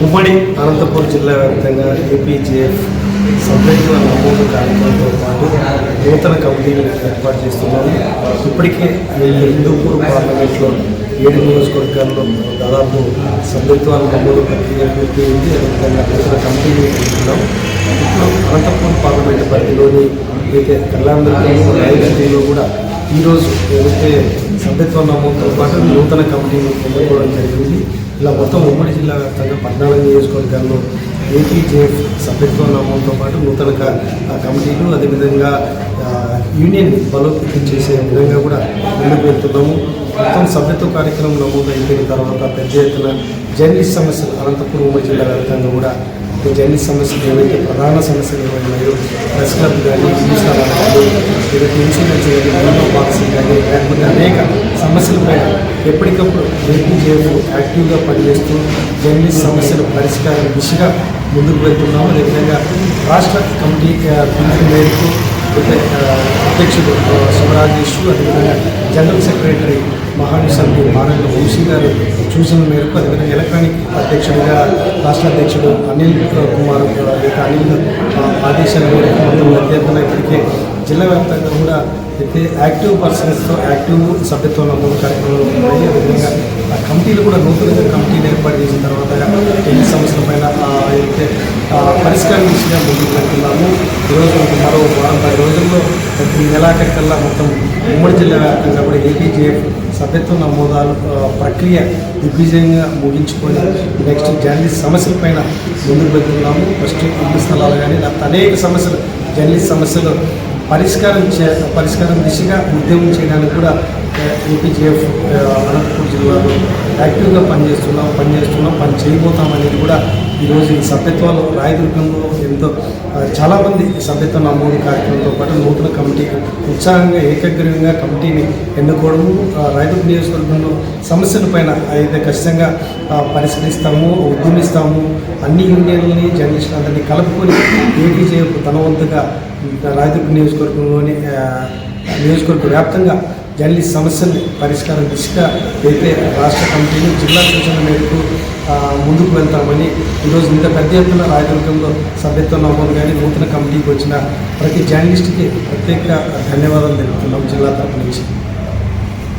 ఉమ్మడి అనంతపురం జిల్లా వ్యాప్తంగా ఏపీజేఎఫ్ సభ్యత్వ నమోదు కార్యక్రమంతో పాటు నూతన కమిటీలు ఏర్పాటు చేస్తున్నాము. ఇప్పటికే హిందూపూర్ పార్లమెంట్లో 7 నియోజకవర్గాల్లో దాదాపు సభ్యత్వాల నమోదు ప్రక్రియ పూర్తయింది. అదేవిధంగా నూతన కమిటీలు పెట్టుకున్నాం. ఇప్పుడు అనంతపురం పార్లమెంటు పరిధిలోని ఏదైతే కళ్యాణదుర్గంలో రాయలసీమలో కూడా ఈరోజు ఏదైతే సభ్యత్వ నమోదుతో పాటు నూతన కమిటీలు ఎన్నుకోవడం జరిగింది. ఇలా మొత్తం ఉమ్మడి జిల్లా వ్యాప్తంగా 14 నియోజకవర్గాల్లో ఏపీజేఎఫ్ సభ్యత్వ నమోదుతో పాటు నూతన కమిటీలు అదేవిధంగా యూనియన్ బలోపేతం చేసే విధంగా కూడా ముందుకు వెళ్తున్నాము. మొత్తం సభ్యత్వ కార్యక్రమం నమోదు అయిపోయిన తర్వాత పెద్ద ఎత్తున జర్నలిస్ట్ సమస్యలు అనంతపురం ఉమ్మడి జిల్లా వ్యాప్తంగా కూడా జర్నలిస్ట్ సమస్యలు ఏవైతే ప్రధాన సమస్యలు ఏమైనాయో ప్రెస్ క్లబ్ కానీ ఇంగ్లీష్ స్థలాలు ఏదైతే ఇన్సూరెన్స్ కానీ బీమా పాలసీ కానీ లేకపోతే అనేక సమస్యలపైన ఎప్పటికప్పుడు ఏపీజేఎఫ్ యాక్టివ్గా పనిచేస్తూ జర్నలిస్ట్ సమస్యల పరిష్కారం దిశగా ముందుకు వెళ్తున్నాము. అదేవిధంగా రాష్ట్ర కమిటీ పిలుపు మేరకు అధ్యక్షుడు శివరాజేష్ అదేవిధంగా జనరల్ సెక్రటరీ మహానిసంతి మారెళ్ళ వంశీ గారు సూచనల మేరకు అదేవిధంగా ఎలక్ట్రానిక్ అధ్యక్షుడిగా రాష్ట్ర అధ్యక్షుడు అనిల్ కుమార్ అనిల్ ఆదేశాల మేరకు మొత్తం అధ్యక్షులు ఇప్పటికే జిల్లా వ్యాప్తంగా కూడా అయితే యాక్టివ్ పర్సన్స్తో యాక్టివ్ సభ్యత్వ నమోదు కార్యక్రమాలు ఉన్నాయి. అదేవిధంగా ఆ కమిటీలు కూడా నూతనంగా కమిటీలు ఏర్పాటు చేసిన తర్వాత ఎన్ని సమస్యల పైన అయితే పరిష్కారం దిశగా ముందుకు వెళ్తున్నాము. ఈరోజు మరో 10 రోజుల్లో ఈ నెలాఖరికల్లా మొత్తం ఉమ్మడి జిల్లా వ్యాప్తంగా కూడా ఏపీజేఎఫ్ సభ్యత్వ నమోదాలు ప్రక్రియ దిగ్విజయంగా ముగించుకొని నెక్స్ట్ జర్నలిస్ట్ సమస్యలపైన ముందుకు వెళ్తున్నాము. ఫస్ట్ ఇల్లు స్థలాలు కానీ లేకపోతే అనేక సమస్యలు జర్నలిస్ట్ సమస్యలు పరిష్కారం దిశగా ఉద్యమం చేయడానికి కూడా ఏపీజేఎఫ్ అనంతపురం జిల్లాలో యాక్టివ్గా పని చేయబోతామనేది కూడా ఈరోజు ఈ సభ్యత్వాలు రాయదుర్గంలో ఎంతో చాలామంది సభ్యత్వ నమోదు కార్యక్రమంతో పాటు నూతన కమిటీ ఉత్సాహంగా ఏకగ్రీవంగా కమిటీని ఎన్నుకోవడము రాయదుర్గ నియోజకవర్గంలో సమస్యలపైన అయితే ఖచ్చితంగా పరిష్కరిస్తాము, ఉద్యమిస్తాము. అన్ని యూనియన్లని జర్నలిస్టులందరినీ కలుపుకొని ఏపీజేఎఫ్ తన వంతుగా రాయదుర్గ నియోజకవర్గంలోని నియోజకవర్గ వ్యాప్తంగా జర్నలిస్ట్ సమస్యల్ని పరిష్కారం దిశగా అయితే రాష్ట్ర కమిటీలు జిల్లా సూచనల మేరకు ముందుకు వెళ్తామని ఈరోజు ఇంత పెద్ద ఎత్తున రాయదుర్గంలో సభ్యత్వ నమోదు కానీ నూతన కమిటీకి వచ్చిన ప్రతి జర్నలిస్ట్కి ప్రత్యేక ధన్యవాదాలు తెలుపుతున్నాం జిల్లా తరపు నుంచి.